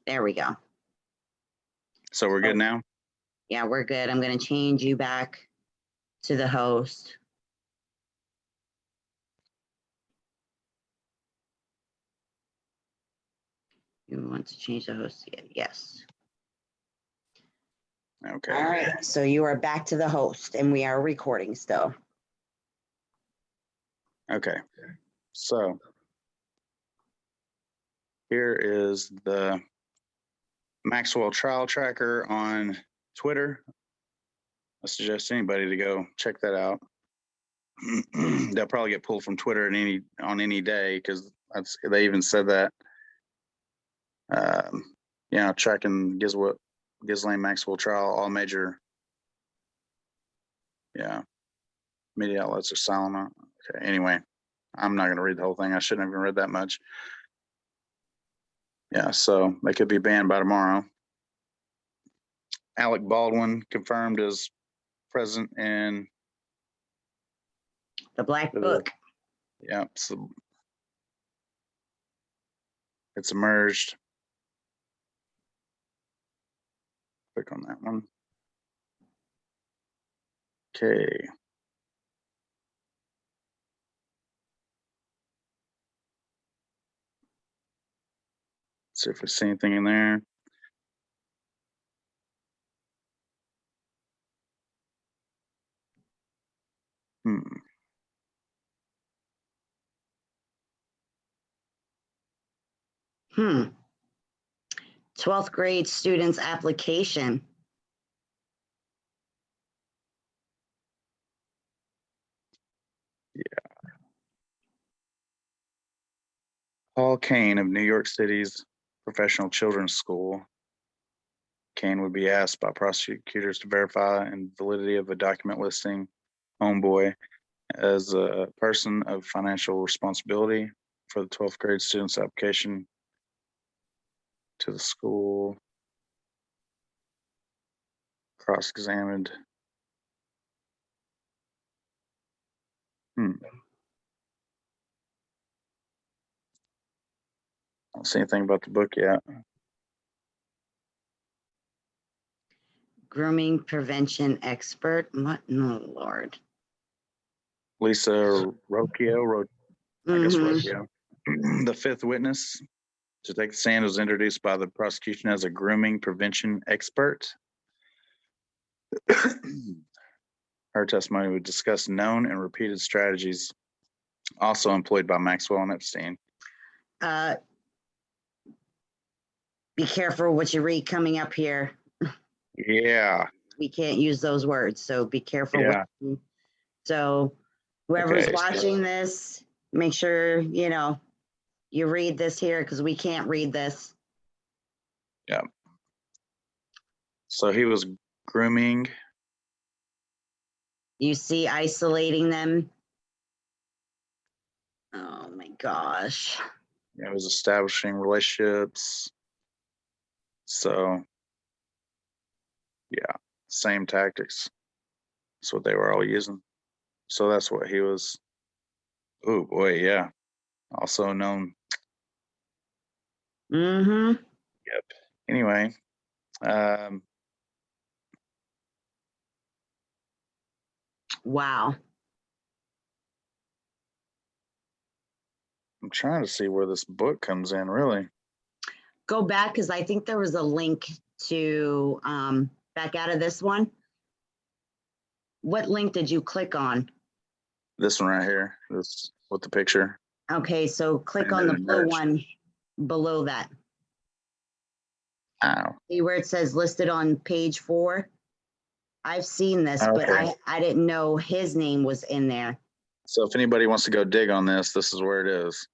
There we go. So we're good now? Yeah, we're good. I'm going to change you back to the host. You want to change the host again? Yes. Okay. All right. So you are back to the host and we are recording still. Okay. So here is the Maxwell trial tracker on Twitter. I suggest anybody to go check that out. They'll probably get pulled from Twitter on any day because they even said that. Tracking Ghislaine Maxwell trial, all major media outlets are silent on. Okay, anyway, I'm not going to read the whole thing. I shouldn't have even read that much. Yeah, so they could be banned by tomorrow. Alec Baldwin confirmed as president in the Black Book. Yeah, so it's emerged. Click on that one. Okay. See if we see anything in there. Hmm. 12th grade students application. Yeah. Paul Kane of New York City's Professional Children's School. Kane would be asked by prosecutors to verify the validity of a document listing Homeboy as a person of financial responsibility for the 12th grade student's application to the school. Cross-examined. I don't see anything about the book yet. Grooming prevention expert. What? No, Lord. Lisa Rocchio, Rocchio. The fifth witness to take the stand was introduced by the prosecution as a grooming prevention expert. Her testimony would discuss known and repeated strategies also employed by Maxwell and Epstein. Be careful what you read coming up here. Yeah. We can't use those words, so be careful. Yeah. So whoever's watching this, make sure, you read this here because we can't read this. Yeah. So he was grooming. You see, isolating them. Oh my gosh. Yeah, it was establishing relationships. So, yeah, same tactics. That's what they were all using. So that's what he was. Oh boy, yeah. Also known. Mm-hmm. Yep. Anyway, wow. I'm trying to see where this book comes in, really. Go back, because I think there was a link to back out of this one. What link did you click on? This one right here, this with the picture. Okay, so click on the blue one below that. Ow. See where it says listed on page 4? I've seen this, but I didn't know his name was in there. So if anybody wants to go dig on this, this is where it is.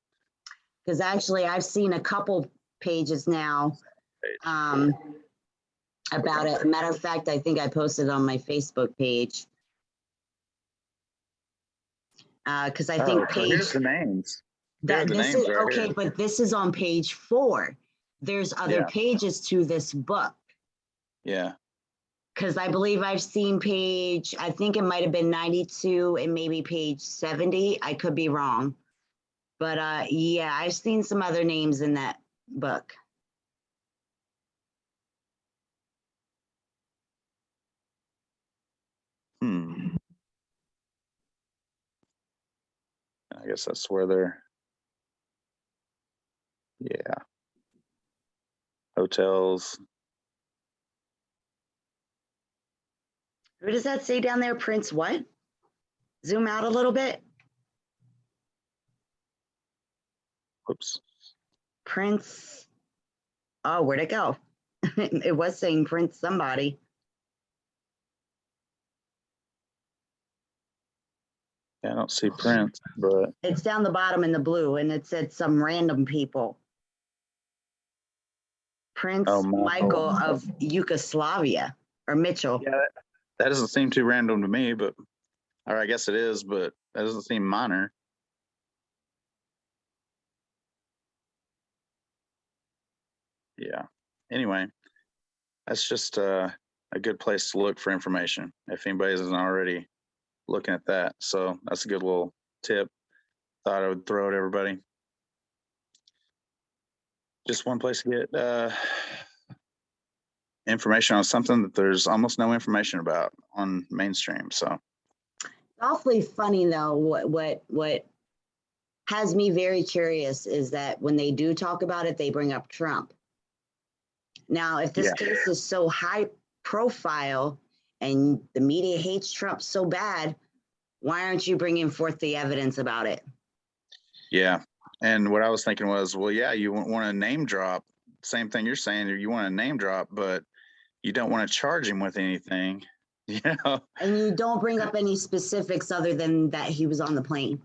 Because actually I've seen a couple pages now about it. Matter of fact, I think I posted on my Facebook page. Because I think page. Here's the names. Okay, but this is on page 4. There's other pages to this book. Yeah. Because I believe I've seen page, I think it might have been 92 and maybe page 70. I could be wrong. But yeah, I've seen some other names in that book. I guess that's where they're, yeah. Hotels. What does that say down there? Prince what? Zoom out a little bit. Whoops. Prince. Oh, where'd it go? It was saying Prince somebody. Yeah, I don't see Prince, but It's down the bottom in the blue, and it said some random people. Prince Michael of Yugoslavia, or Mitchell. Yeah, that doesn't seem too random to me, but, or I guess it is, but that doesn't seem minor. Yeah. Anyway, that's just a good place to look for information if anybody isn't already looking at that. So that's a good little tip. Thought I would throw at everybody. Just one place to get information on something that there's almost no information about on mainstream. So Awfully funny though. What has me very curious is that when they do talk about it, they bring up Trump. Now, if this case is so high profile and the media hates Trump so bad, why aren't you bringing forth the evidence about it? yeah. And what I was thinking was, well, yeah, you want to name drop. Same thing you're saying. You want to name drop, but you don't want to charge him with anything, you know? And you don't bring up any specifics other than that he was on the plane,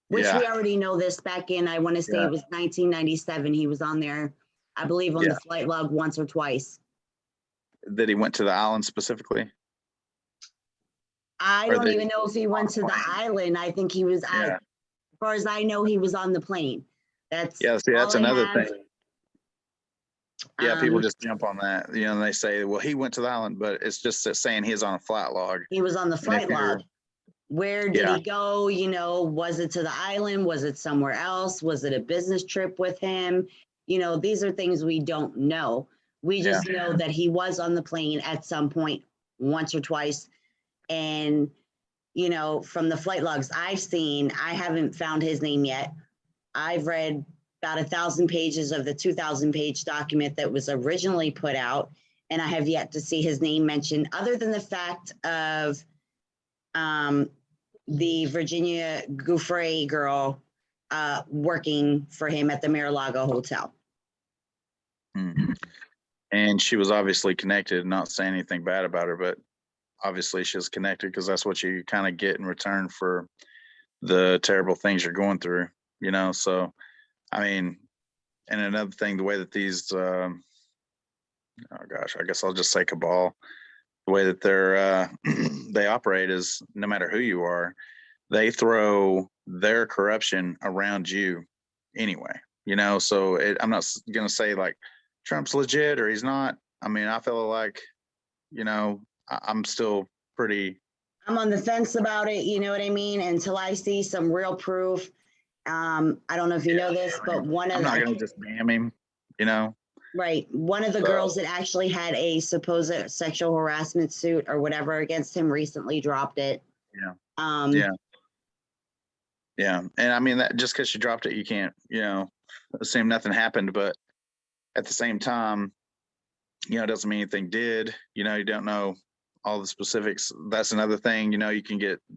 which we already know this back in, I want to say it was 1997. He was on there, I believe, on the flight log once or twice. That he went to the island specifically? I don't even know if he went to the island. I think he was, as far as I know, he was on the plane. That's that's another thing. Yeah, people just jump on that, you know, and they say, well, he went to the island, but it's just saying he's on a flight log. He was on the flight log. Where did he go? You know, was it to the island? Was it somewhere else? Was it a business trip with him? You know, these are things we don't know. We just know that he was on the plane at some point, once or twice. And, you know, from the flight logs I've seen, I haven't found his name yet. I've read about 1,000 pages of the 2,000-page document that was originally put out, and I have yet to see his name mentioned, other than the fact of the Virginia Giuffre girl working for him at the Mar-a-Lago Hotel. And she was obviously connected, not saying anything bad about her, but obviously she was connected because that's what you kind of get in return for the terrible things you're going through, you know? So, I mean, and another thing, the way that these, oh gosh, I guess I'll just say cabal, the way that they're, they operate is no matter who you are, they throw their corruption around you anyway, you know? So I'm not going to say like Trump's legit or he's not. I mean, I feel like, you know, I'm still pretty. I'm on the fence about it. You know what I mean? Until I see some real proof. I don't know if you know this, but I'm not going to just damn him, you know? Right. One of the girls that actually had a supposed sexual harassment suit or whatever against him recently dropped it. Yeah. And I mean, that just because she dropped it, you can't, you know, assume nothing happened. But at the same time, you know, it doesn't mean anything did. You know, you don't know all the specifics. That's another thing. You know,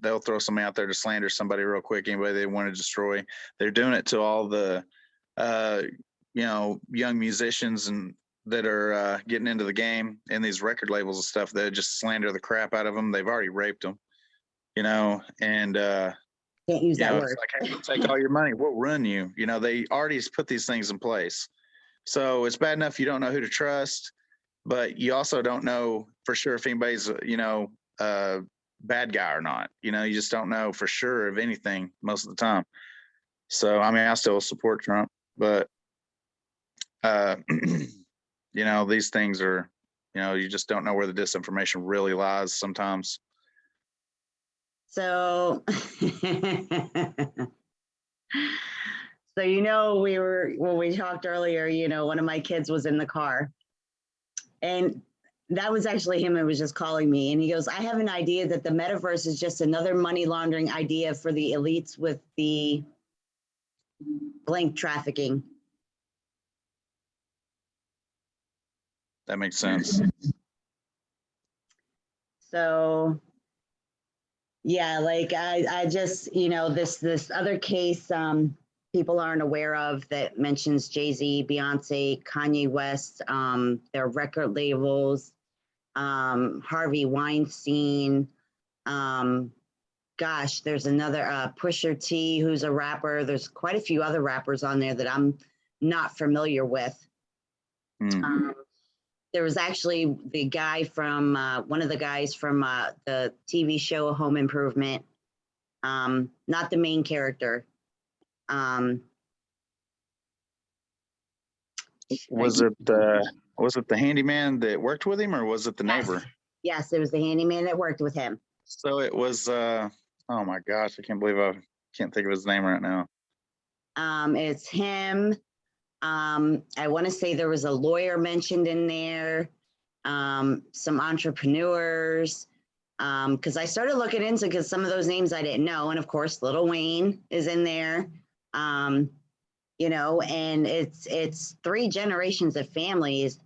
they'll throw somebody out there to slander somebody real quick, anybody they want to destroy. They're doing it to all the, you know, young musicians and that are getting into the game and these record labels and stuff. They just slander the crap out of them. They've already raped them, you know, and can't use that word. It's like, hey, we'll take all your money. We'll run you. You know, they already put these things in place. So it's bad enough you don't know who to trust, but you also don't know for sure if anybody's, you know, a bad guy or not. You know, you just don't know for sure of anything most of the time. So, I mean, I still support Trump, but, you know, these things are, you know, you just don't know where the disinformation really lies sometimes. So So, when we talked earlier, one of my kids was in the car, and that was actually him. It was just calling me. And he goes, I have an idea that the metaverse is just another money laundering idea for the elites with the blank trafficking. That makes sense. So, yeah, like I just, this other case people aren't aware of that mentions Jay-Z, Beyonce, Kanye West, their record labels, Harvey Weinstein. Gosh, there's another Pusha T, who's a rapper. There's quite a few other rappers on there that I'm not familiar with. There was actually the guy from one of the guys from the TV show Home Improvement, not the main character. Was it the handyman that worked with him, or was it the neighbor? Yes, it was the handyman that worked with him. So it was. Oh my gosh, I can't believe I can't think of his name right now. It's him. I want to say there was a lawyer mentioned in there, some entrepreneurs, because I started looking into because some of those names I didn't know, and of course, Lil Wayne is in there, and it's 3 generations of families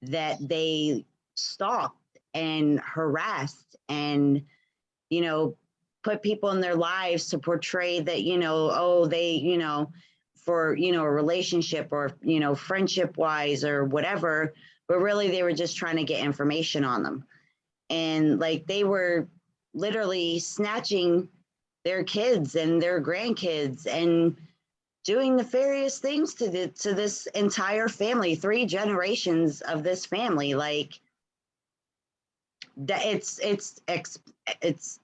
that they stalked and harassed and put people in their lives to portray that they for a relationship or friendship wise or whatever, but really they were just trying to get information on them, and like they were literally snatching their kids and their grandkids and doing nefarious things to this entire family, 3 generations of this family. Like that, it's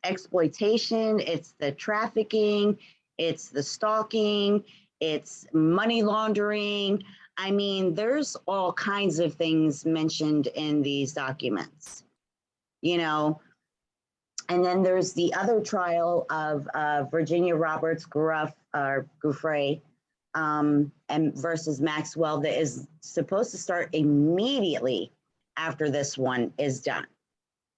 exploitation, it's the trafficking, it's the stalking, it's money laundering. I mean, there's all kinds of things mentioned in these documents, and then there's the other trial of Virginia Roberts Giuffre and versus Maxwell that is supposed to start immediately after this one is done.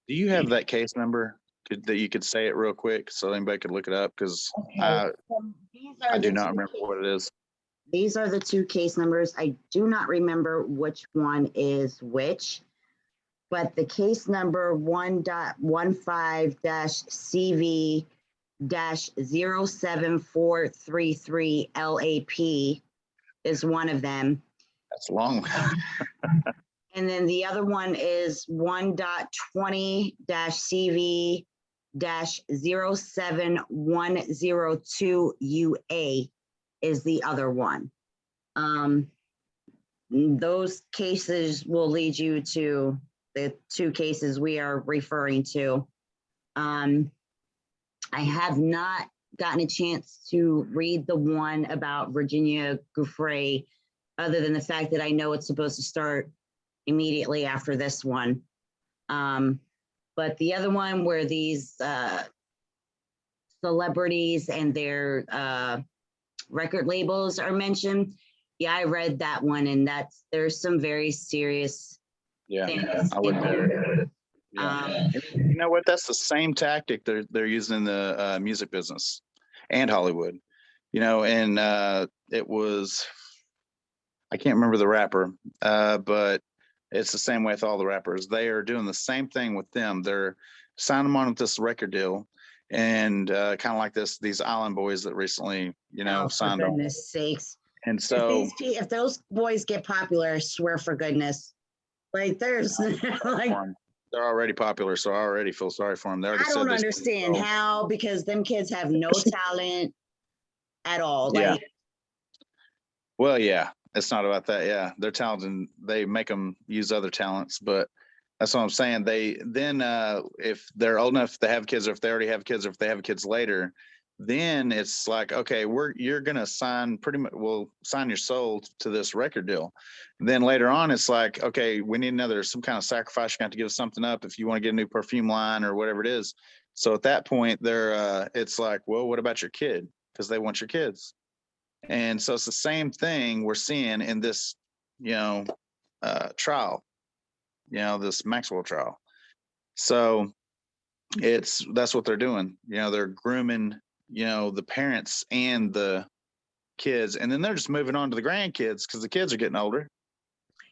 Do you have that case number that you could say it real quick so anybody could look it up? Because I do not remember what it is. These are the 2 case numbers. I do not remember which one is which, but the case number 1.15-CV-07433 LAP is one of them. That's long. And then the other one is 1.20-CV-07102UA is the other one. Those cases will lead you to the 2 cases we are referring to. I have not gotten a chance to read the one about Virginia Giuffre, other than the fact that I know it's supposed to start immediately after this one. But the other one where these celebrities and their record labels are mentioned, yeah, I read that one, and there's some very serious things I would in there. You know what? That's the same tactic they're using in the music business and Hollywood. And it was, I can't remember the rapper, but it's the same way with all the rappers. They are doing the same thing with them. They're signing them on with this record deal, and kind of like these Island Boys that recently, signed on. For goodness sakes! And so, if those boys get popular, I swear for goodness, like there's like. They're already popular, so I already feel sorry for them. I don't understand how, because them kids have no talent at all. Yeah. Well, yeah, it's not about that. Yeah, they're talented. And they make them use other talents, but that's what I'm saying. They then, if they're old enough to have kids, or if they already have kids, or if they have kids later, then it's like, okay, you're gonna sign we'll sign your soul to this record deal. Then later on, it's like, okay, we need some kind of sacrifice. You got to give something up if you want to get a new perfume line or whatever it is. So at that point, it's like, well, what about your kid? Because they want your kids. And so it's the same thing we're seeing in this, trial, this Maxwell trial. So that's what they're doing. They're grooming, the parents and the kids, and then they're just moving on to the grandkids because the kids are getting older.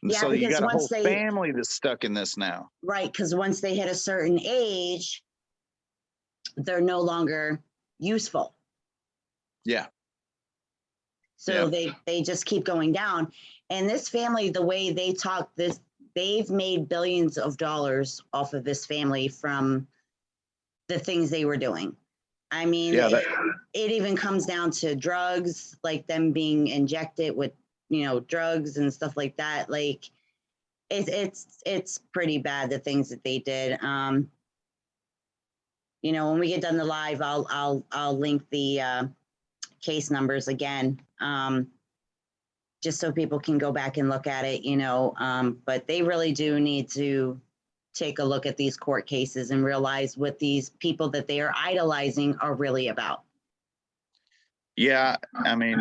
And Yeah, so you because got a once whole family that's stuck in this now. Right, because once they hit a certain age, they're no longer useful. Yeah. So they just keep going down. And this family, the way they talk, they've made billions of dollars off of this family from the things they were doing. I mean, it even comes down to drugs, like them being injected with, drugs and stuff like that. Like it's pretty bad, the things that they did. When we get done the live, I'll link the case numbers again, just so people can go back and look at it, but they really do need to take a look at these court cases and realize what these people that they are idolizing are really about. Yeah, I mean,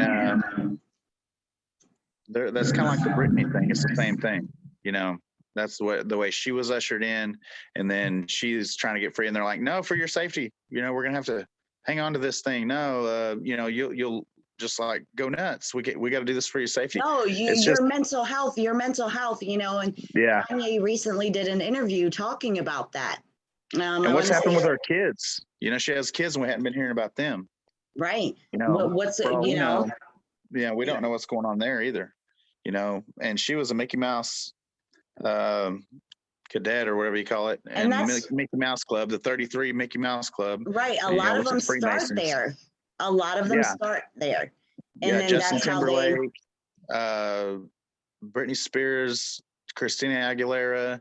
that's kind of like the Britney thing. It's the same thing, That's the way she was ushered in, and then she's trying to get free, and they're like, "No, for your safety, we're gonna have to hang on to this thing. No, you'll just like go nuts. We got to do this for your safety." No, your mental health, and Kanye recently did an interview talking about that. And what's happened with her kids? She has kids, and we hadn't been hearing about them. Right. What's it? We don't know what's going on there either. And she was a Mickey Mouse cadet or whatever you call it, and Mickey Mouse Club, the 33 Mickey Mouse Club. Right. A lot of them start there. And then Justin that's Timberlake, Britney Spears, Christina Aguilera,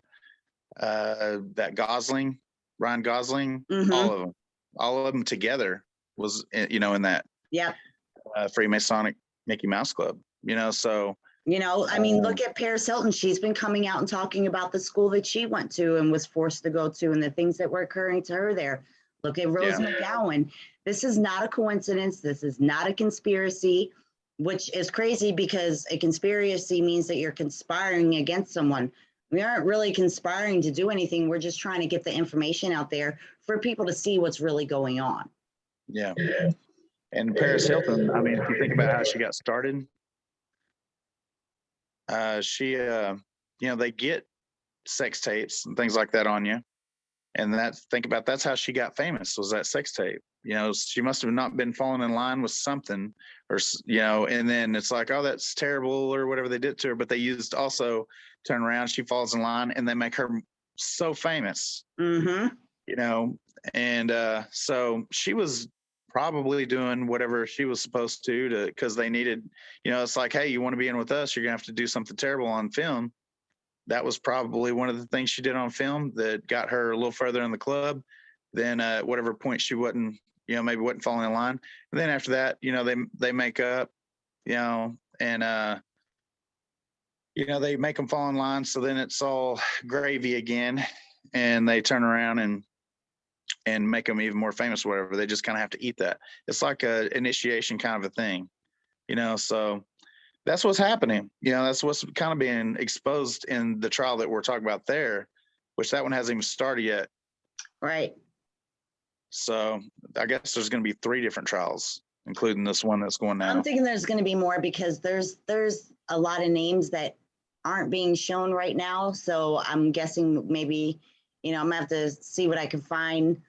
that Ryan Gosling, mm-hmm. all of them together was, in that Freemasonic Mickey Mouse Club, so. I mean, look at Paris Hilton. She's been coming out and talking about the school that she went to and was forced to go to and the things that were occurring to her there. Look at Rose McGowan. This is not a coincidence. This is not a conspiracy, which is crazy because a conspiracy means that you're conspiring against someone. We aren't really conspiring to do anything. We're just trying to get the information out there for people to see what's really going on. Yeah. And Paris Hilton, I mean, if you think about how she got started, she, they get sex tapes and things like that on you. And that's how she got famous, was that sex tape. She must have not been falling in line with something or, and then it's like, oh, that's terrible or whatever they did to her. But they used also turn around, she falls in line and they make her so famous, mm-hmm. And so she was probably doing whatever she was supposed to because they needed, it's like, hey, you want to be in with us, you're gonna have to do something terrible on film. That was probably one of the things she did on film that got her a little further in the club. Then at whatever point she wasn't, maybe wasn't falling in line. And then after that, they make up, and they make them fall in line. So then it's all gravy again, and they turn around and make them even more famous, or whatever. They just kind of have to eat that. It's like a initiation kind of a thing, so that's what's happening. That's what's kind of being exposed in the trial that we're talking about there, which that one hasn't even started yet. Right. So I guess there's going to be 3 different trials, including this one that's going now. I'm thinking there's going to be more because there's a lot of names that aren't being shown right now. So I'm guessing maybe, I'm gonna have to see what I can find.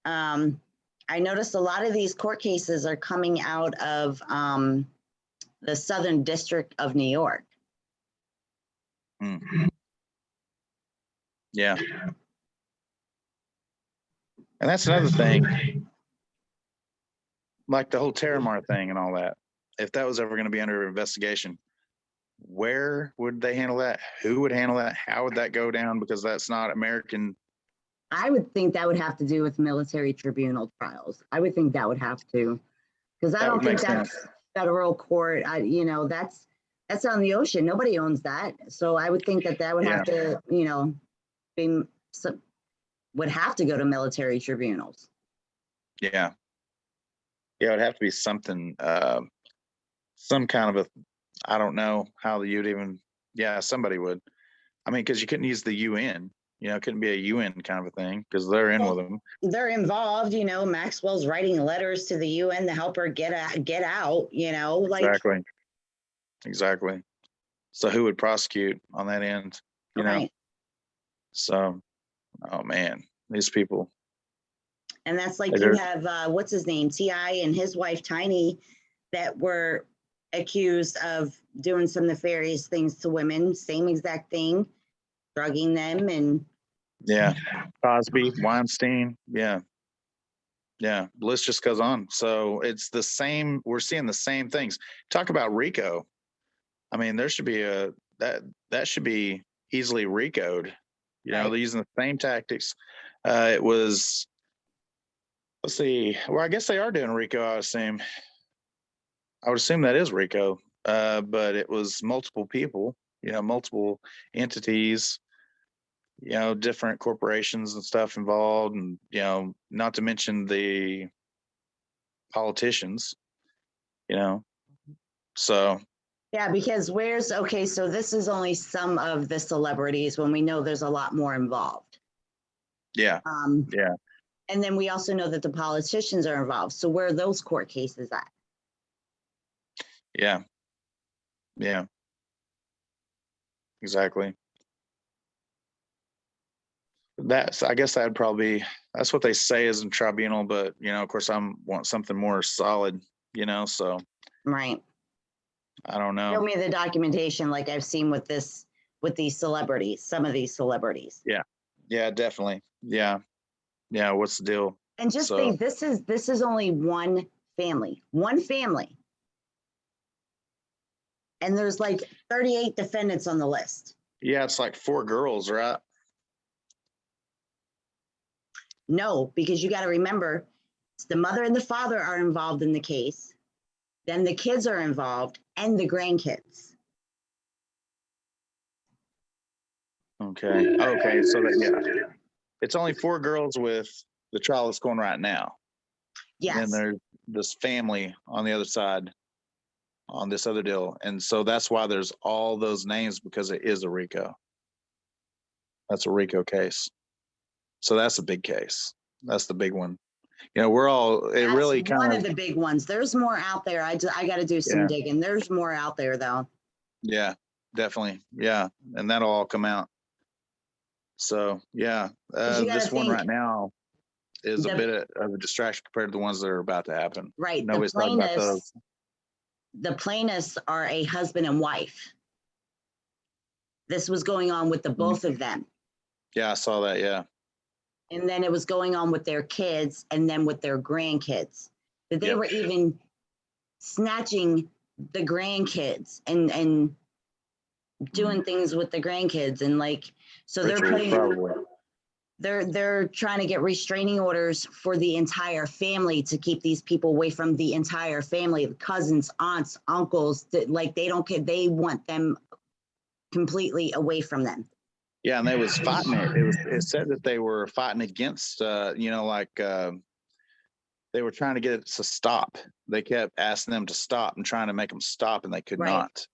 I noticed a lot of these court cases are coming out of the Southern District of New York. Yeah. And that's another thing, like the whole Terramar thing and all that. If that was ever going to be under investigation, where would they handle that? Who would handle that? How would that go down? Because that's not American. I would think that would have to do with military tribunal trials. I would think that would have to, because I don't think that's federal court. That's on the ocean. Nobody owns that. So I would think that would have to, would have to go to military tribunals. Yeah. Yeah, it would have to be something some kind of a, I don't know how you'd even, yeah, somebody would. I mean, because you couldn't use the UN, it couldn't be a UN kind of a thing because they're in with them. They're involved, Maxwell's writing letters to the UN to help her get out, Exactly. Exactly. So who would prosecute on that end, right. So, oh man, these people. And that's like you have, what's his name, T.I. and his wife, Tiny, that were accused of doing some nefarious things to women, same exact thing, drugging them and. Yeah, Cosby, Weinstein, yeah. The list just goes on. So it's the same, we're seeing the same things. Talk about RICO. I mean, there should be that should be easily RICO'd. They're using the same tactics. It was, let's see, well, I guess they are doing RICO, I would assume that is RICO. But it was multiple people, multiple entities, different corporations and stuff involved, and not to mention the politicians, so. Yeah, because so this is only some of the celebrities when we know there's a lot more involved. Yeah. Yeah. And then we also know that the politicians are involved. So where are those court cases at? Yeah. Yeah. Exactly. I guess that'd probably, that's what they say is in tribunal, but of course want something more solid, so. Right. I don't know. Show me the documentation like I've seen with these celebrities, some of these celebrities. Yeah. Yeah, definitely. Yeah. Yeah. What's the deal? And just think, this is only one family. And there's like 38 defendants on the list. Yeah, it's like 4 girls, right? No, because you got to remember, the mother and the father are involved in the case. Then the kids are involved and the grandkids. Okay. So it's only 4 girls with the trial that's going right now. Yes. And then there's this family on the other side on this other deal. And so that's why there's all those names, because it is a RICO. That's a RICO case. So that's a big case. That's the big one. That's really kind one of the big ones. There's more out there. I got to do some digging. There's more out there though. Yeah, definitely. Yeah. And that'll all come out. So yeah, this one right now is a bit of a distraction compared to the ones that are about to happen. Right. Nobody's talking about those. The plaintiffs are a husband and wife. This was going on with the both of them. Yeah, I saw that. Yeah. And then it was going on with their kids and then with their grandkids. That they were even snatching the grandkids and doing things with the grandkids, and so they're trying to get restraining orders for the entire family to keep these people away from the entire family, the cousins, aunts, uncles, that they don't care. They want them completely away from them. Yeah, and they was fighting it. It said that they were fighting against, they were trying to get it to stop. They kept asking them to stop and trying to make them stop, and they could not.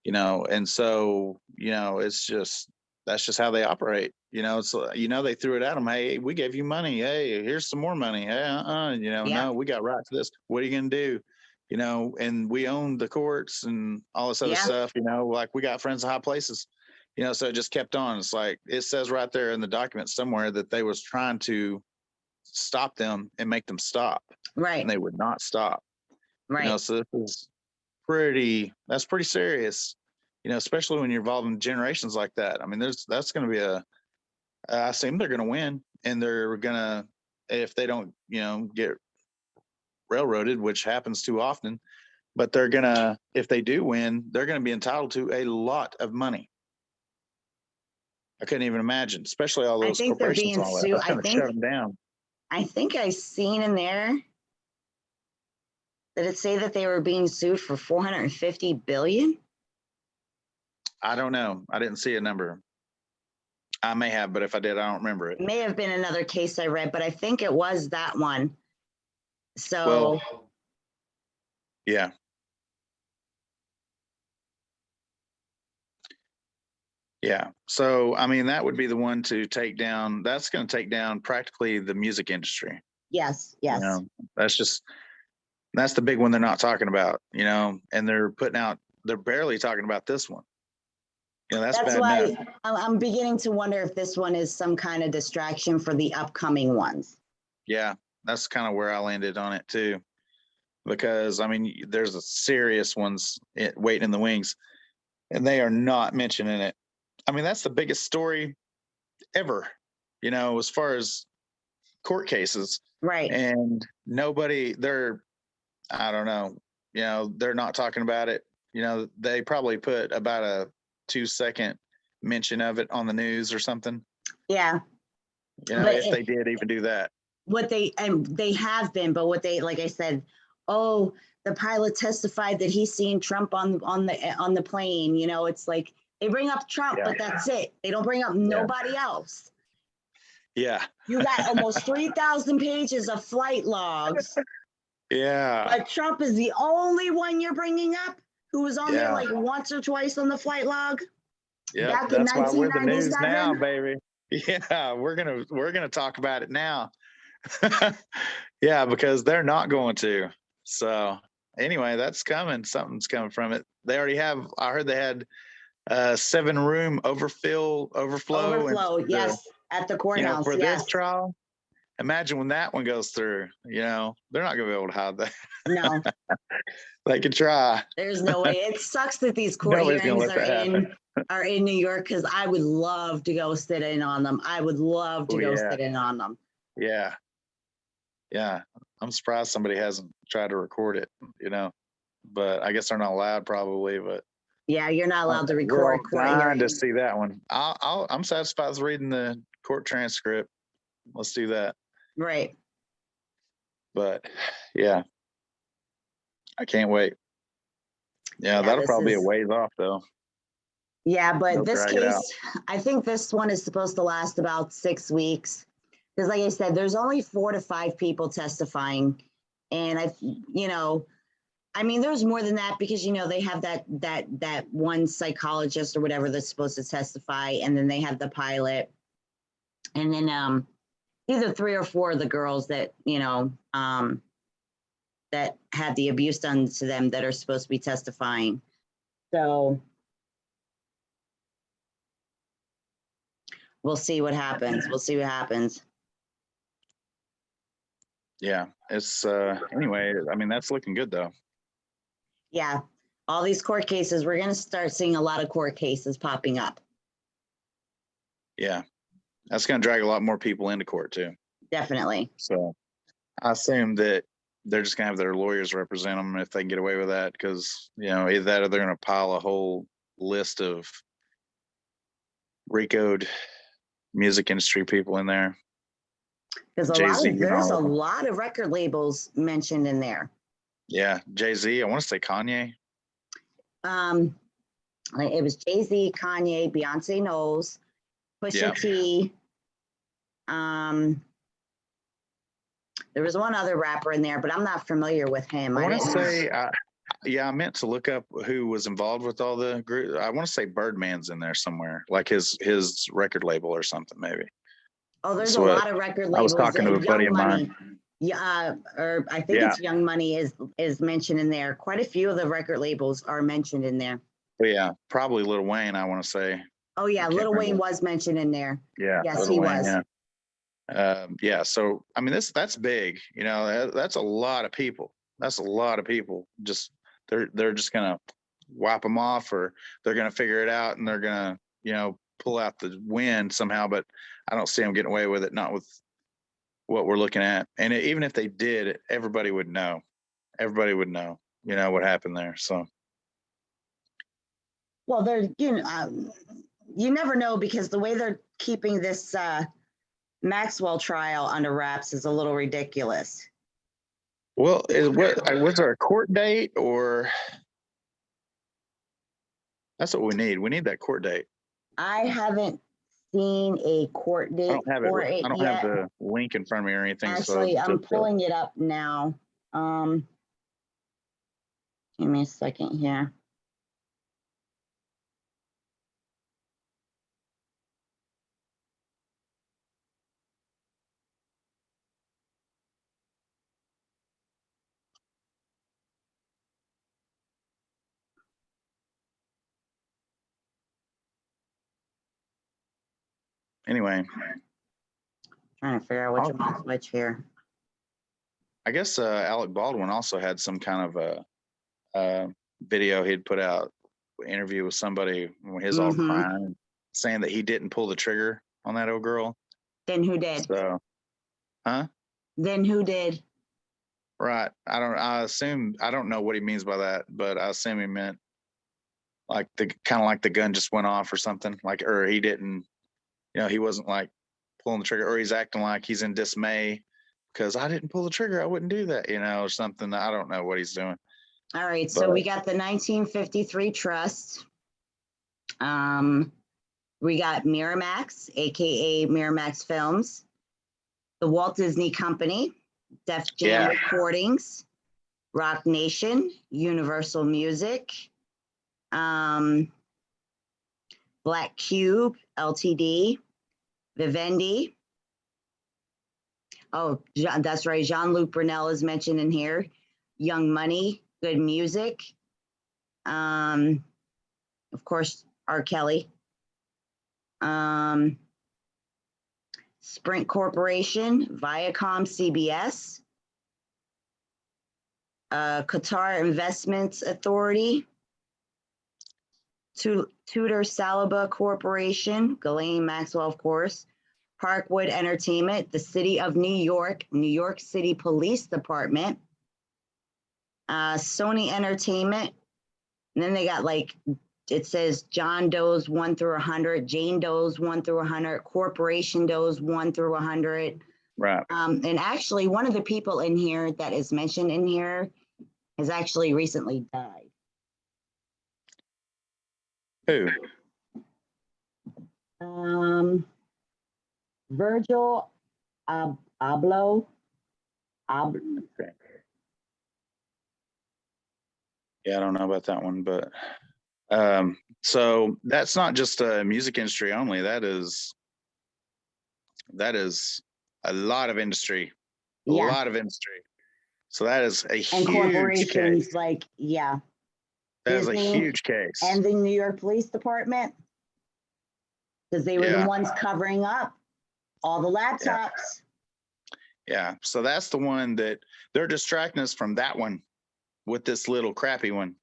And so that's just how they operate. So they threw it at them. Hey, we gave you money. Hey, here's some more money. Hey, no, we got right to this. What are you gonna do? And we own the courts and all this other stuff. We got friends in high places. So it just kept on. It's like it says right there in the document somewhere that they was trying to stop them and make them stop. Right. And they would not stop. Right. So this is that's pretty serious. Especially when you're involved in generations like that. I mean, that's going to be I assume they're going to win, and they're going to, if they don't, get railroaded, which happens too often, but they're going to, if they do win, they're going to be entitled to a lot of money. I couldn't even imagine, especially all those corporations and all that. That's going to shut them down. I think I seen in there that it say that they were being sued for $450 billion. I don't know. I didn't see a number. I may have, but if I did, I don't remember it. It may have been another case I read, but I think it was that one. So, yeah. Yeah. So, I mean, that would be the one to take down. That's going to take down practically the music industry. Yes, You yes. know, that's just, that's the big one they're not talking about, you know, and they're barely talking about this one. You know, that's That's bad enough. why I'm beginning to wonder if this one is some kind of distraction for the upcoming ones. Yeah. That's kind of where I landed on it too. Because, I mean, there's a serious ones waiting in the wings, and they are not mentioning it. I mean, that's the biggest story ever, you know, as far as court cases. Right. And I don't know, you know, they're not talking about it. You know, they probably put about a 2-second mention of it on the news or something, Yeah. you know, But if they did even do that. what they have been, but what they, like I said, oh, the pilot testified that he's seen Trump on the plane. You know, it's like they bring up Trump, Yeah. but that's it. They don't bring up nobody else. Yeah. You got almost 3,000 pages of flight logs. Yeah. But Trump is the only one you're bringing up who was on there like once or twice on the flight log. Yeah, Back in that's why we're the news 1997. now, baby. Yeah, we're gonna talk about it now. Yeah, because they're not going to. So anyway, that's coming. Something's coming from it. They already have. I heard they had 7-room overflow. Overflow, yes, at the You know, courthouse, for yes. this trial. Imagine when that one goes through. You know, they're not gonna be able to hide that. No, They could try. there's no way. It sucks that these court Nobody's gonna hearings let that happen. are in New York, because I would love to go sit in on them. I would love to Oh go yeah, sit in on them. yeah, yeah. I'm surprised somebody hasn't tried to record it. You know, but I guess they're not allowed probably. But Yeah, you're not allowed to we're all record court dying to hearings. see that one. I'm satisfied with reading the court transcript. Let's do that. Right. But yeah, I can't wait. Yeah, Yeah, that'll this probably be a is, ways off though. yeah, but They'll this drag it out. case, I think this one is supposed to last about 6 weeks. Because like I said, there's only 4 to 5 people testifying. And I mean, there's more than that, because they have that one psychologist or whatever that's supposed to testify, and then they have the pilot, and then either 3 or 4 of the girls that that had the abuse done to them that are supposed to be testifying. So we'll see what happens. We'll see what happens. Yeah, it's anyway. I mean, that's looking good though. Yeah, all these court cases, we're going to start seeing a lot of court cases popping up. Yeah, that's going to drag a lot more people into court too. Definitely. So I assume that they're just going to have their lawyers represent them if they can get away with that, because either that or they're going to pile a whole list of RICO'd music industry people in there. Because there's a lot of record labels mentioned in there. Yeah, Jay-Z. I want to say Kanye. It was Jay-Z, Kanye, Beyonce knows, Pusha T. There was one other rapper in there, but I'm not familiar with him. I want to say, I meant to look up who was involved with all the group. I want to say Birdman's in there somewhere, like his record label or something, maybe. Oh, there's a lot of record labels. I was talking to a buddy of mine. Yeah, or I think it's Young Money is mentioned in there. Quite a few of the record labels are mentioned in there. But yeah, probably Lil Wayne, I want to say. Oh yeah, Lil Wayne was mentioned in there. Yeah. Yes, he was. Yeah. So I mean, that's big. That's a lot of people. That's a lot of people. Just they're just gonna wipe them off, or they're gonna figure it out, and they're gonna pull out the win somehow. But I don't see them getting away with it. Not with what we're looking at. And even if they did, everybody would know. Everybody would know. What happened there. So. Well, you never know, because the way they're keeping this Maxwell trial under wraps is a little ridiculous. Well, was there a court date, or? That's what we need. We need that court date. I haven't seen a court date. I don't have the link in front of me or anything. Actually, so I'm pulling it up now. Give me a second here. anyway, Trying to figure out which one's which here. I guess Alec Baldwin also had some kind of a video he'd put out, interview with somebody when his all crying, saying that he didn't pull the trigger on that old girl. Then who did? So, Then who did? Right. I assume, I don't know what he means by that, but I assume he meant like kind of like the gun just went off or something, like, or he didn't, he wasn't like pulling the trigger, or he's acting like he's in dismay because I didn't pull the trigger. I wouldn't do that, or something. I don't know what he's doing. All right. So we got the 1953 trust. We got Miramax, AKA Miramax Films, the Walt Disney Company, Def Jam Recordings, Rock Nation, Universal Music, Black Cube, LTD, Vivendi. Oh, that's right. Jean-Luc Brunel is mentioned in here. Young Money, Good Music. Of course, R. Kelly. Sprint Corporation, Viacom, CBS, Qatar Investments Authority, Tudor Saliba Corporation, Ghislaine Maxwell, of course, Parkwood Entertainment, the City of New York, New York City Police Department, Sony Entertainment, and then they got it says John Doe's 1 through 100, Jane Doe's 1 through 100, Corporation Doe's 1 through 100. Right. And actually, one of the people in here that is mentioned in here has actually recently died. Who? Virgil Abloh. Okay. Yeah, I don't know about that one, but so that's not just a music industry only. That is a lot of industry. A lot of industry. So that is a huge corporations case. That is a Disney huge case. And the New York Police Department, because they were the ones covering up all the laptops. Yeah. So that's the one that they're distracting us from, that one with this little crappy one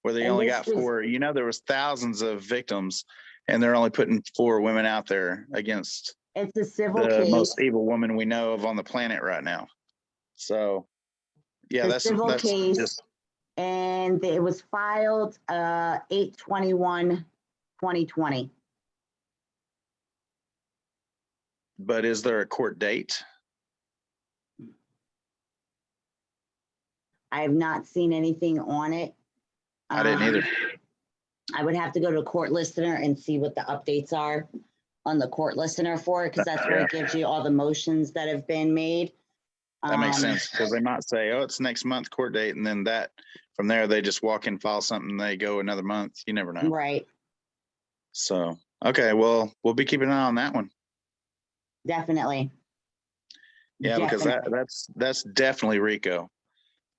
where they only got 4. There was thousands of victims and they're only putting 4 women out there against it's a civil the case. Most evil woman we know of on the planet right now. So yeah, that's civil case, just, and it was filed 8/21/2020. But is there a court date? I have not seen anything on it. I didn't either. I would have to go to Court Listener and see what the updates are on the Court Listener for it, because that's where it gives you all the motions that have been made. That makes sense, because they might say, oh, it's next month court date, and then that from there they just walk in, file something, and they go another month. You never know. Right. So okay, well, we'll be keeping an eye on that one. Definitely. Yeah, because that's definitely RICO.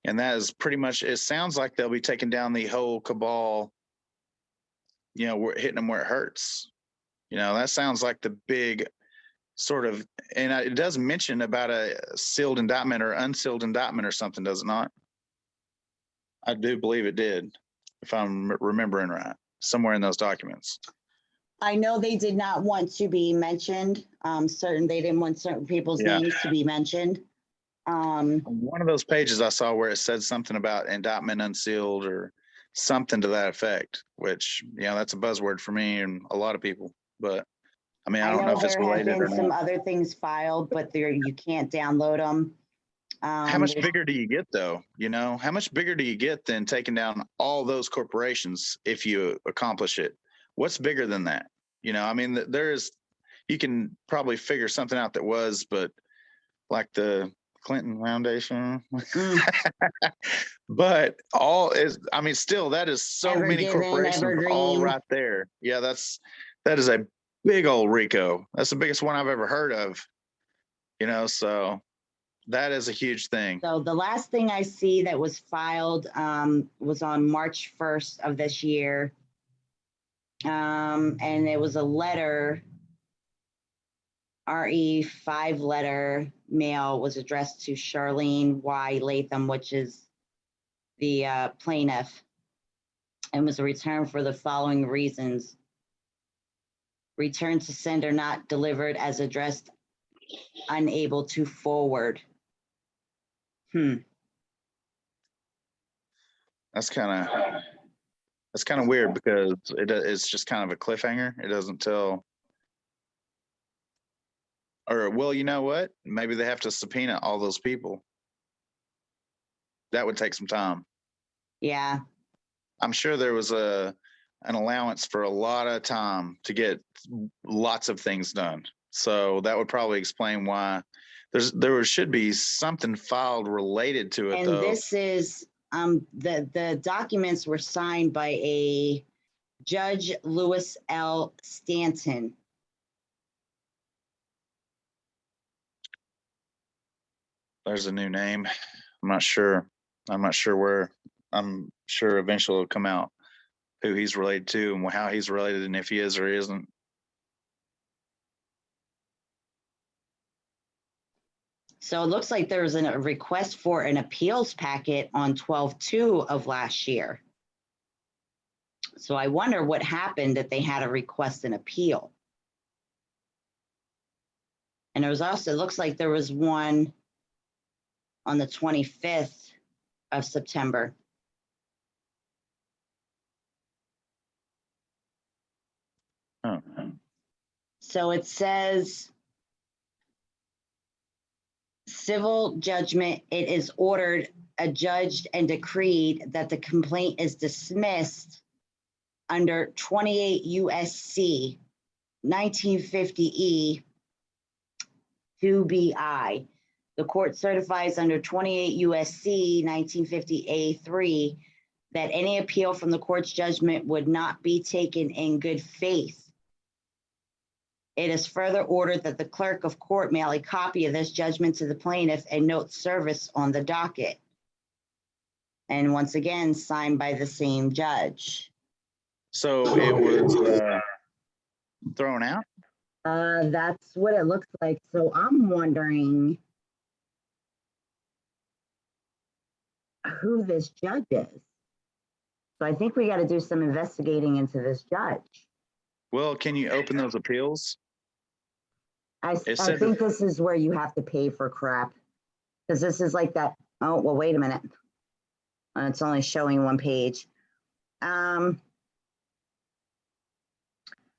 And that is pretty much, it sounds like they'll be taking down the whole cabal, we're hitting them where it hurts. That sounds like the big sort of, and it does mention about a sealed indictment or unsealed indictment or something, does it not? I do believe it did, if I'm remembering right, somewhere in those documents. I know they did not want to be mentioned. They didn't want certain people's names to be mentioned. One of those pages I saw where it said something about indictment unsealed or something to that effect, which, that's a buzzword for me and a lot of people. But I mean, I don't know if it's related or not. There have been some other things filed, but you can't download them. How much bigger do you get, though? How much bigger do you get than taking down all those corporations if you accomplish it? What's bigger than that? I mean, you can probably figure something out that was, but like the Clinton Foundation, but still, that is so many corporations all right there. Yeah, that is a big old RICO. That's the biggest one I've ever heard of. So that is a huge thing. So the last thing I see that was filed was on March 1st of this year. And it was a letter RE 5-letter mail was addressed to Charlene Y. Latham, which is the plaintiff, and was returned for the following reasons. Return to sender not delivered as addressed, unable to forward. That's kind of weird because it's just kind of a cliffhanger. It doesn't tell. Or, well, you know what? Maybe they have to subpoena all those people. That would take some time. Yeah. I'm sure there was an allowance for a lot of time to get lots of things done. So that would probably explain why there should be something filed related to it, and though. This is the documents were signed by a Judge Lewis L. Stanton. There's a new name. I'm not sure where. I'm sure eventually it'll come out who he's related to and how he's related and if he is or isn't. So it looks like there was a request for an appeals packet on 12/2 of last year. So I wonder what happened that they had to request an appeal. And there was also, it looks like there was one on the 25th of September. Oh. So it says, civil judgment, it is ordered, adjudged, and decreed that the complaint is dismissed under 28 U.S.C. 1950E 2BI. The court certifies under 28 U.S.C. 1950A3 that any appeal from the court's judgment would not be taken in good faith. It is further ordered that the clerk of court mail a copy of this judgment to the plaintiff and note service on the docket. And once again, signed by the same judge. So it was thrown out? That's what it looks like. So I'm wondering who this judge is. So I think we got to do some investigating into this judge. Well, can you open those appeals? I think this is where you have to pay for crap, because this is like that. Oh, well, wait a minute. It's only showing one page.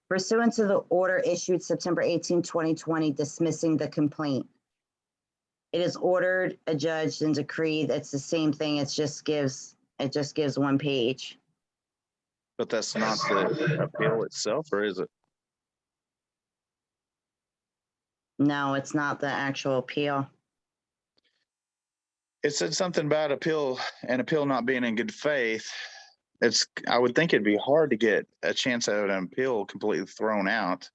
Pursuant to the order issued September 18, 2020, dismissing the complaint. It is ordered, adjudged, and decreed. It's the same thing. It just gives one page. But that's not the appeal itself, or is it? No, it's not the actual appeal. It said something about appeal not being in good faith. I would think it'd be hard to get a chance at an appeal completely thrown out.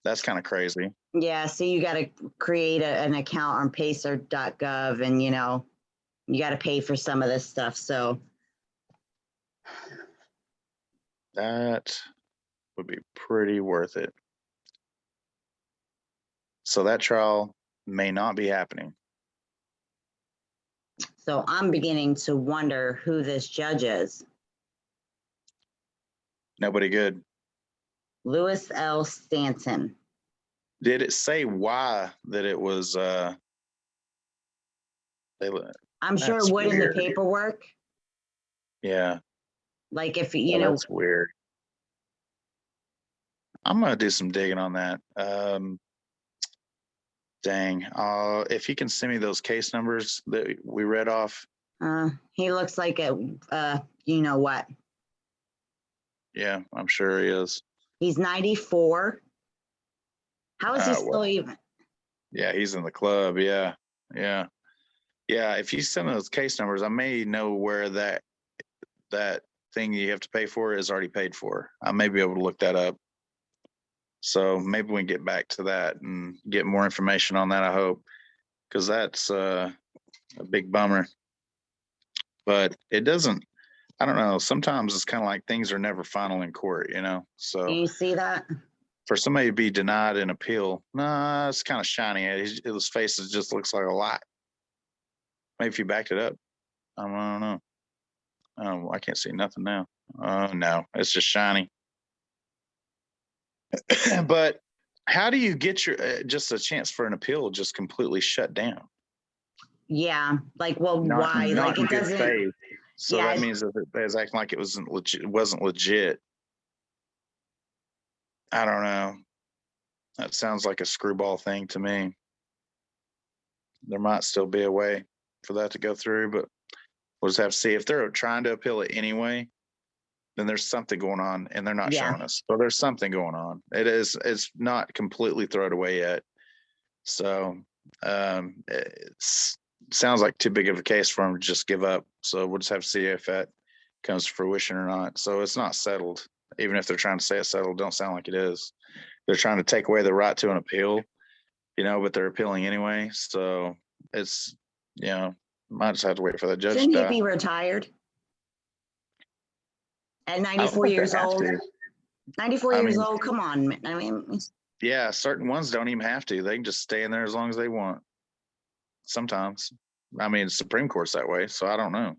That's kind of crazy. Yeah, so you got to create an account on pacer.gov, and you got to pay for some of this stuff. So that would be pretty worth it. So that trial may not be happening. So I'm beginning to wonder who this judge is. Nobody good. Lewis L. Stanton. Did it say why that it was? I'm sure it would in the paperwork. Yeah. Like if That's weird. I'm gonna do some digging on that. Dang. If you can send me those case numbers that we read off. He looks like a you know what? Yeah, I'm sure he is. He's 94. How is he still even? Yeah, he's in the club. Yeah. If you send those case numbers, I may know where that thing you have to pay for is already paid for. I may be able to look that up. So maybe we can get back to that and get more information on that, I hope, because that's a big bummer. But it doesn't, I don't know, sometimes it's kind of like things are never final in court, So Can you see that? For somebody to be denied an appeal, nah, it's kind of shiny. His face just looks like a lot. Maybe if you backed it up, I don't know. I can't see nothing now. No, it's just shiny. But how do you get your just a chance for an appeal just completely shut down? Yeah. Like, well, Not why? not Like, in it good doesn't. faith. So Yeah. that means that it was acting like it wasn't legit. It wasn't legit. I don't know. That sounds like a screwball thing to me. There might still be a way for that to go through, but we'll just have to see. If they're trying to appeal it anyway, then there's something going on, and they're not Yeah. showing us. So there's something going on. It's not completely thrown away yet. So it sounds like too big of a case for them to just give up. So we'll just have to see if that comes to fruition or not. So it's not settled. Even if they're trying to say it's settled, don't sound like it is. They're trying to take away the right to an appeal, but they're appealing anyway. So it's, might just have to wait for the judge Shouldn't to he die. be retired at I don't 94 think they years have old? to. 94 I years mean, old. Come on. I mean, yeah, certain ones don't even have to. They can just stay in there as long as they want. Sometimes. I mean, Supreme Court's that way, so I don't know.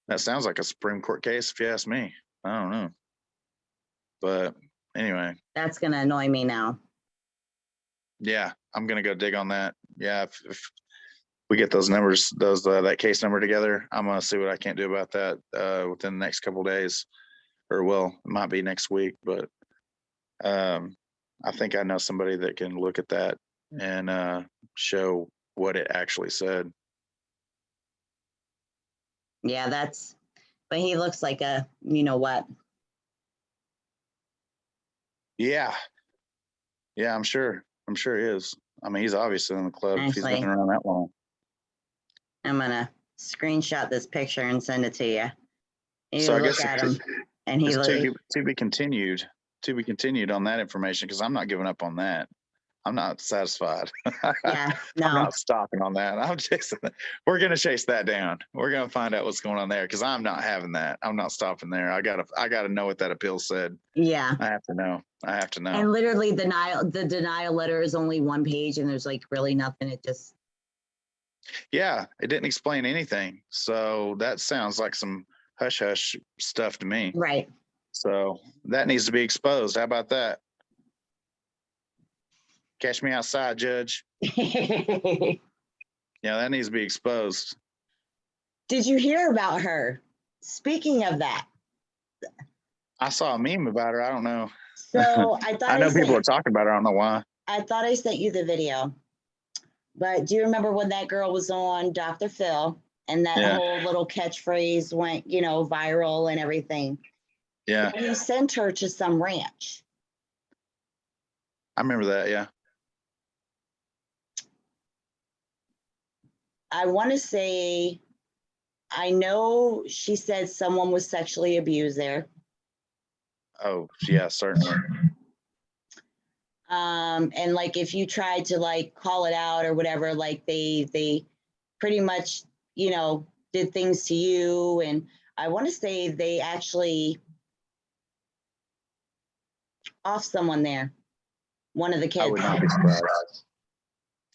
That sounds like a Supreme Court case, if you ask me. I don't know. But anyway, that's going to annoy me now. yeah, I'm gonna go dig on that. Yeah, if we get those numbers, that case number together, I'm gonna see what I can't do about that within the next couple of days, or well, it might be next week. But I think I know somebody that can look at that and show what it actually said. Yeah, but he looks like a, you know what? Yeah, yeah, I'm sure. I'm sure he is. I mean, he's obviously in the club if he's Actually, been around that long. I'm going to screenshot this picture and send it to you. You So I look guess at him and he it's looks. to be continued. To be continued on that information, because I'm not giving up on that. I'm not satisfied. Yeah, I'm no. not stopping on that. We're going to chase that down. We're going to find out what's going on there, because I'm not having that. I'm not stopping there. I gotta know what that appeal said. Yeah. I have to know. And literally the denial letter is only one page and there's like really nothing. It just. Yeah, it didn't explain anything. So that sounds like some hush hush stuff to me. Right. So that needs to be exposed. How about that? Catch me outside, Judge. Yeah, that needs to be exposed. Did you hear about her? Speaking of that. I saw a meme about her. I don't know. So I thought I know people are talking about her. I don't know why. I thought I sent you the video. But do you remember when that girl was on Dr. Phil and that whole little catchphrase went, viral and everything? Yeah. He sent her to some ranch. I remember that, yeah. I want to say, I know she said someone was sexually abused there. Oh, yeah, certainly. And like if you tried to like call it out or whatever, like they pretty much, did things to you. And I want to say they actually off someone there. One of the kids. I would not be surprised.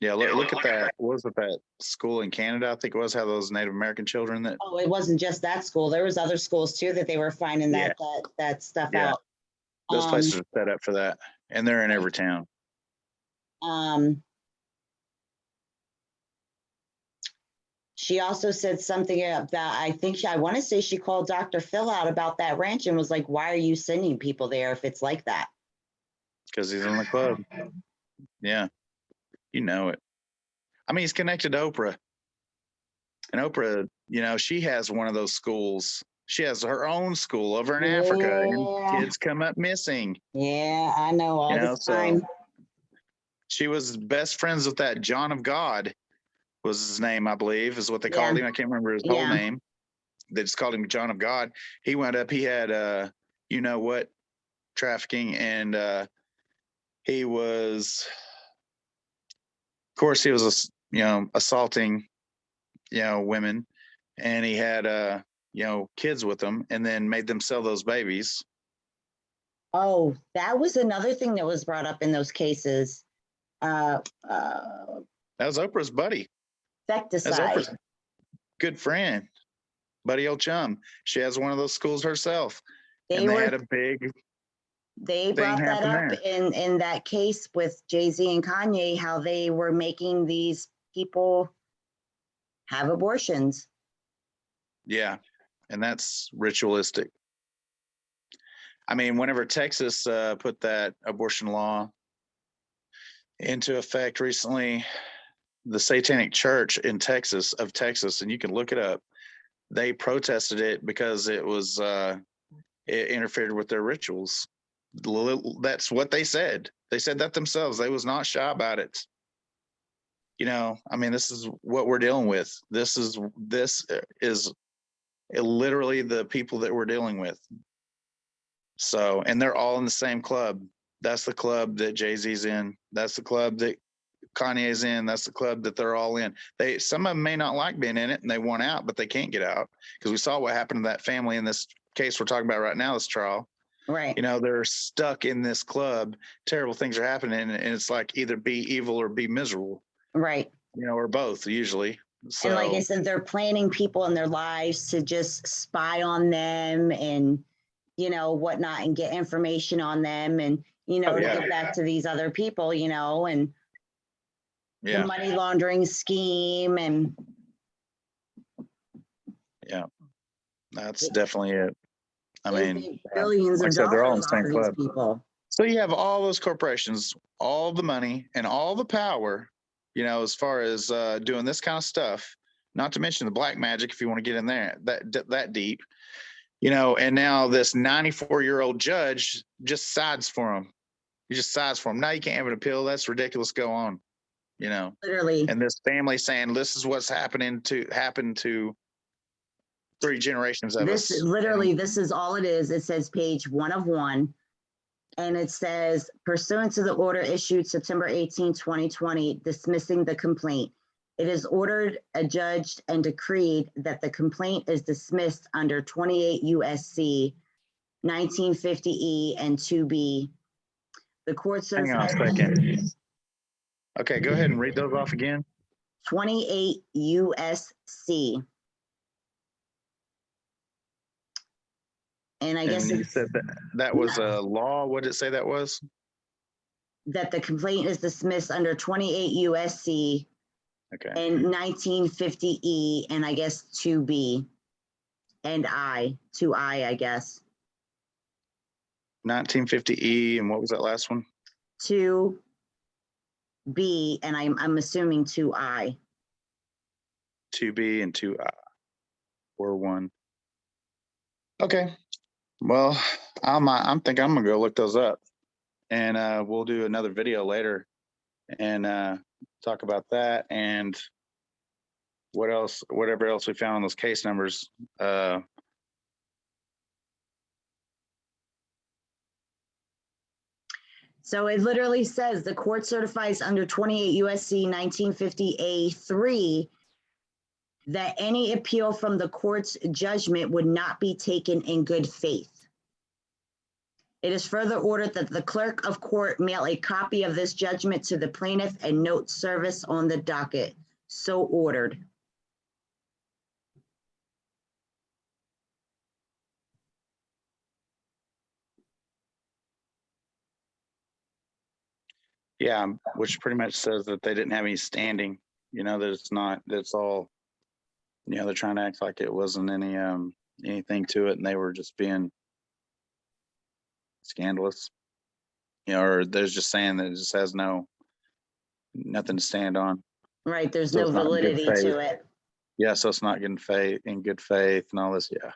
Yeah, look at that. What was it, that school in Canada? I think it was, how those Native American children that. Oh, it wasn't just that school. There was other schools too that they were finding that stuff out. Those places are set up for that, and they're in every town. She also said something about, I want to say she called Dr. Phil out about that ranch and was like, why are you sending people there if it's like that? Because he's in the club. Yeah. You know it. I mean, he's connected to Oprah. And Oprah, she has one of those schools. She has her own school over in Africa, and kids come up missing. Yeah, I know all the time. So she was best friends with that John of God, was his name, I believe, is what they called him. I can't remember his whole name. They just called him John of God. He had trafficking, and he was, of course, he was assaulting women, and he had kids with them, and then made them sell those babies. Oh, that was another thing that was brought up in those cases. Uh, That was Oprah's buddy. That's Insecticide. Oprah's good friend, buddy, old chum. She has one of those schools herself, and they had a big They thing brought that happen up there. in that case with Jay-Z and Kanye, how they were making these people have abortions. Yeah, and that's ritualistic. I mean, whenever Texas put that abortion law into effect recently, the Satanic Church in Texas, and you can look it up, they protested it because it was it interfered with their rituals. That's what they said. They said that themselves. They was not shy about it. You know, I mean, this is what we're dealing with. This is literally the people that we're dealing with. So, and they're all in the same club. That's the club that Jay-Z's in. That's the club that Kanye's in. That's the club that they're all in. Some of them may not like being in it and they want out, but they can't get out because we saw what happened to that family in this case we're talking about right now, this trial. Right. You know, they're stuck in this club. Terrible things are happening, and it's like either be evil or be miserable. Right. You know, or both usually. So, and like I said, they're planning people in their lives to just spy on them and, you know, whatnot, and get information on them and, you know, to get back to these other people, you know, and the money laundering scheme. And that's definitely it. I mean, billions like of I said, they're all in dollars the off same of these club. people. So you have all those corporations, all the money and all the power, you know, as far as doing this kind of stuff, not to mention the black magic, if you want to get in there that deep, you know, and now this 94-year-old judge just sides for him. He just sides for him. Now you can't have an appeal. That's ridiculous. Go on, you know. Literally. And this family saying this is what's happened to 3 generations of us. Literally, this is all it is. It says page 1 of 1. And it says, pursuant to the order issued September 18, 2020, dismissing the complaint, it is ordered, adjudged, and decreed that the complaint is dismissed under 28 U.S.C. 1950E and 2B. The court certified. Hang on a second. Okay, go ahead and read those off again. 28 U.S.C. And I guess you said that was a law. What did it say that was? That the complaint is dismissed under 28 U.S.C. Okay. And 1950E and I guess 2B and 2I guess. 1950E and what was that last one? 2B and I'm assuming 2I. 2B and 2I or 1. Okay. Well, I'm thinking I'm gonna go look those up, and we'll do another video later and talk about that and whatever else we found on those case numbers. So it literally says the court certifies under 28 U.S.C. 1950A3 that any appeal from the court's judgment would not be taken in good faith. It is further ordered that the clerk of court mail a copy of this judgment to the plaintiff and note service on the docket. So ordered. Yeah, which pretty much says that they didn't have any standing. You know, that it's not. That's all. You know, they're trying to act like it wasn't anything to it, and they were just being scandalous. You know, or they're just saying that it just has nothing to stand on. Right, there's no validity to it. Yeah, so it's not in good faith and all this. Yeah,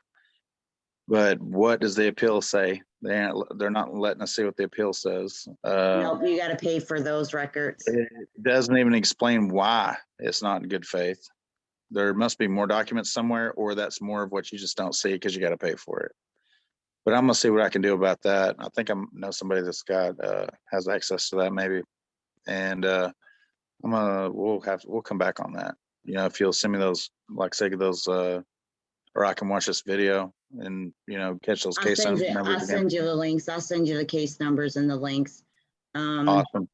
but what does the appeal say? They're not letting us see what the appeal says. Nope, you got to pay for those records. It doesn't even explain why it's not in good faith. There must be more documents somewhere, or that's more of what you just don't see because you got to pay for it. But I'm gonna see what I can do about that. I think I know somebody that's has access to that maybe, and we'll come back on that. You know, if you'll send me those, like say those, or I can watch this video and catch those case numbers I'll again. send you the links. I'll send you the case numbers and the links. Awesome.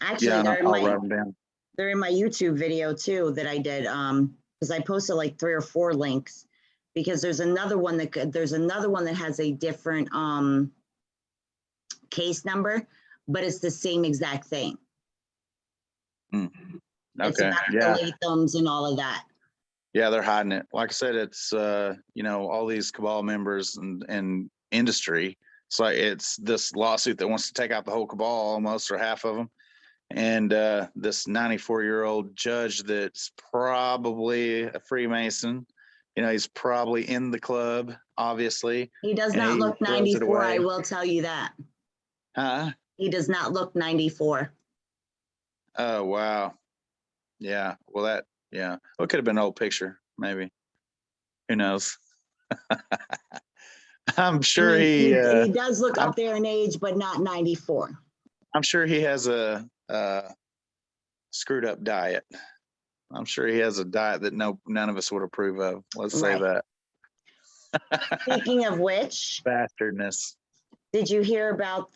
Actually, Yeah, I'll write them down. they're in my YouTube video too that I did. Because I posted like 3 or 4 links. Because there's another one that has a different case number, but it's the same exact thing. Okay. It's about the Lathams and all of that. Yeah, they're hiding it. Like I said, it's all these cabal members and industry. It's like it's this lawsuit that wants to take out the whole cabal, almost, or half of them. And this 94-year-old judge that's probably a Freemason. He's probably in the club, obviously. He does not look 94. I will tell you that. Huh? He does not look 94. Oh, wow. Yeah. Well, it could have been an old picture, maybe. Who knows? I'm sure he does look up there in age, but not 94. I'm sure he has a screwed up diet. I'm sure he has a diet that none of us would approve of. Let's say that. Speaking of which, bastardness. Did you hear about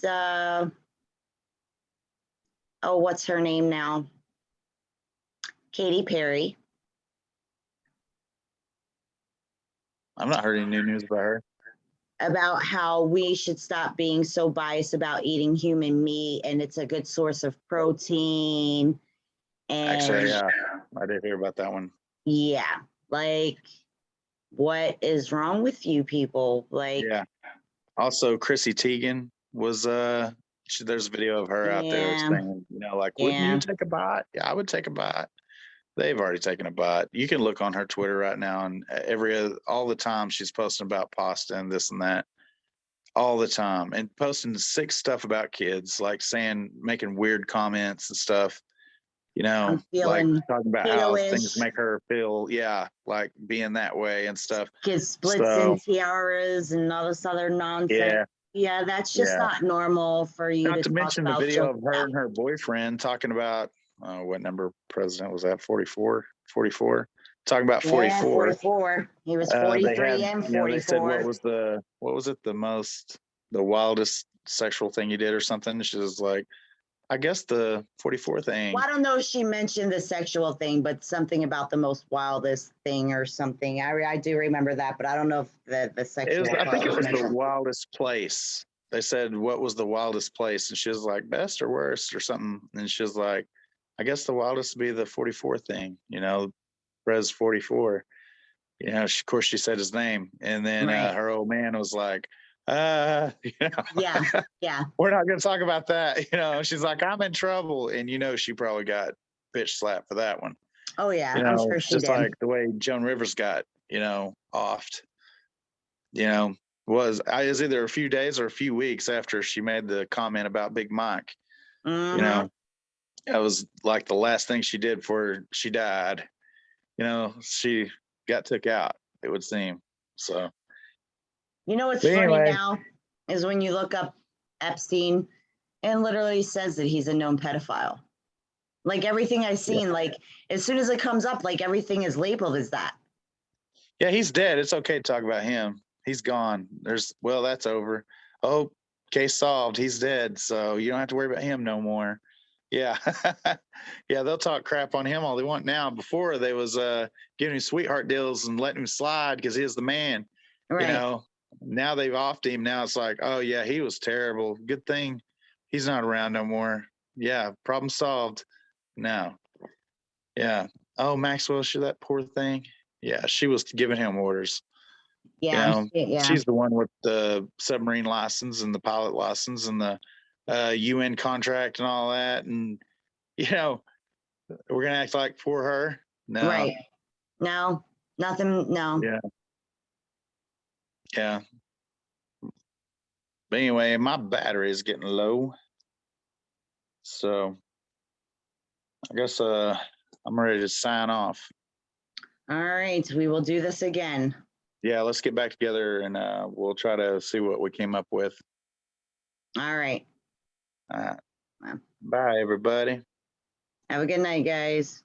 what's her name now? Katy Perry. I've not heard any new news about her. About how we should stop being so biased about eating human meat, and it's a good source of protein. And actually, yeah, I did hear about that one. Yeah, like, what is wrong with you people? Like, yeah. Also, Chrissy Teigen was there's a video of her out there saying, wouldn't you take a bite? Yeah, I would take a bite. They've already taken a bite. You can look on her Twitter right now, and all the time she's posting about pasta and this and that, all the time, and posting sick stuff about kids, like making weird comments and stuff. Like talking about how things make her feel, like being that way and stuff. Kids splits and tiaras and all this other nonsense. Yeah, that's just not normal for you. Not to mention the video of her and her boyfriend talking about what number president was that? 44. Talking about 44. 44. He was 43 and 44. They said what was it the wildest sexual thing you did or something? She was like, I guess the 44 thing. Well, I don't know if she mentioned the sexual thing, but something about the most wildest thing or something. I do remember that, but I don't know if the sexual. I think it was the wildest place. They said, what was the wildest place? And she was like, best or worst or something. And she was like, I guess the wildest would be the 44 thing, Prez 44. Of course she said his name. And then her old man was like, yeah, we're not going to talk about that. She's like, I'm in trouble. And, she probably got bitch slapped for that one. Oh, yeah. I'm sure she did. Just like the way Joan Rivers got, offed, was either a few days or a few weeks after she made the comment about Big Mike. That was like the last thing she did before she died. She got took out, it would seem. So. What's funny now is when you look up Epstein, and literally says that he's a known pedophile. Like everything I've seen, like as soon as it comes up, like everything is labeled as that. Yeah, he's dead. It's okay to talk about him. He's gone. That's over. Oh, case solved. He's dead. So you don't have to worry about him no more. Yeah. Yeah, they'll talk crap on him all they want now. Before they was giving him sweetheart deals and letting him slide because he was the man. Right. Now they've offed him. Now it's like, oh yeah, he was terrible. Good thing he's not around no more. Yeah, problem solved. No. Yeah. Oh, Maxwell, that poor thing. Yeah, she was giving him orders. Yeah, she's the one with the submarine license and the pilot license and the UN contract and all that. And we're gonna act like for her. No. Right. No, nothing. No. Yeah. Yeah. But anyway, my battery is getting low. So I guess I'm ready to sign off. All right. We will do this again. Yeah, let's get back together and we'll try to see what we came up with. All right. All right. Bye, everybody. Have a good night, guys.